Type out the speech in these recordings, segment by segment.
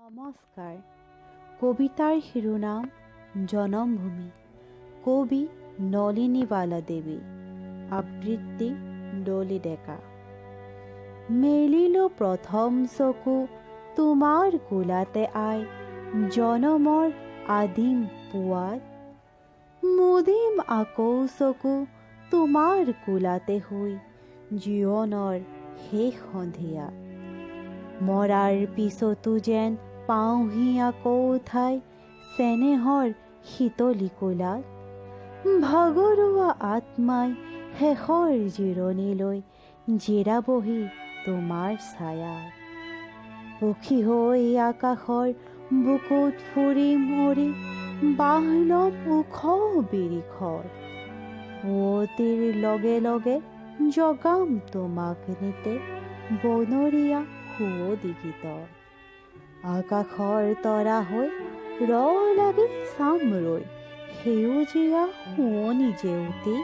নমস্কাৰ। কবিতাৰ শিৰোনাম জনমভূমি। কবি নলিনীবালা দেৱী। আবৃত্তি ডলি ডেকা। মেলিলো প্ৰথম চকু তোমাৰ কোলাতে আই, জনমৰ আদিম পুৱাত। মুদিম আকৌ চকু তোমাৰ কোলাতে শুই, জীৱনৰ শেষ সন্ধিয়া। মৰাৰ পিছতো যেন পাওঁহি আকৌ ঠাই, চেনেহৰ শীতলী কোলাত। ভাগৰুৱা আত্মাই শেষৰ জিৰণিলৈ জিৰাবহি তোমাৰ ছায়াত। পক্ষী হৈ আকাশৰ বুকুত ফুৰিম উৰি, বাহ ল'ম ওখ বিৰিখত। পুৱতিৰ লগে লগে জগাম তোমাক নিতে, বনৰীয়া সুৱদী গীতত। আকাশৰ তৰা হৈ ৰ লাগি চাম ৰৈ, সেউজীয়া শুৱনি জেউতি।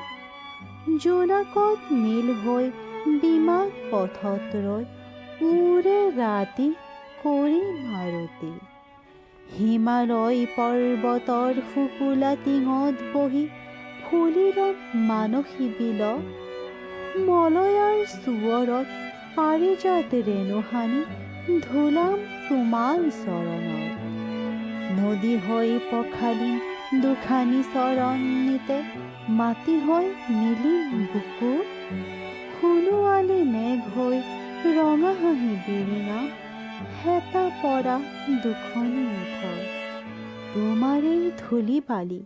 জোনাকত মিল হৈ বিমান পথত ৰৈ, উৰে ৰাতি কৰিম আৰতি। হিমালয় পৰ্বতৰ শুকুলা টিঙত বহি, ফুলি ল'ম মানসী বিলত। মলয়াৰ সুৱৰত পাৰিজাত ৰেণু সানি, ধুলাম তোমাৰ চৰণত। নদী হৈ পখালিম দুখানি চৰণ নিতে, মাটি হৈ মিলিম বুকুত। সোণোৱালী মেঘ হৈ ৰঙা হাঁহি বিৰিণাম, হেতা পৰা দুখনি ওঠত। তোমাৰেই ধূলি বালি,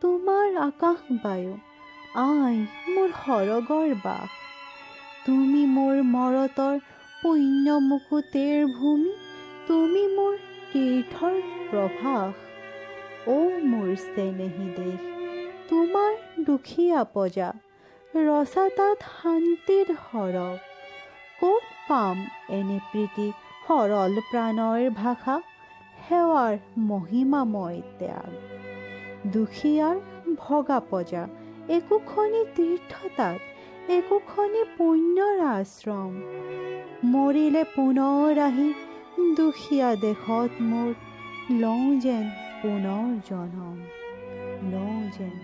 তোমাৰ আকাশ বায়ু, আই মোৰ সৰগৰ বাস। তুমি মোৰ মৰতৰ পুণ্য মুকুটেৰ ভূমি, তুমি মোৰ তীৰ্থৰ প্ৰভাস। অ' মোৰ চেনেহী দেশ, তোমাৰ দুখীয়া প্ৰজা, ৰচা তাত শান্তিৰ সৰগ। ক'ত পাম এনে প্ৰীতি সৰল প্ৰাণৰ ভাষা, সেৱাৰ মহিমাময় ত্যাগ। দুখীয়াৰ ভগা প্ৰজা, একোখনি তীৰ্থ তাত, একোখনি পুণ্যৰ আশ্ৰম। মৰিলে পুনৰ আহি দুখীয়া দেশত মোৰ, লওঁ যেন পুনৰ জনম, লওঁ যেন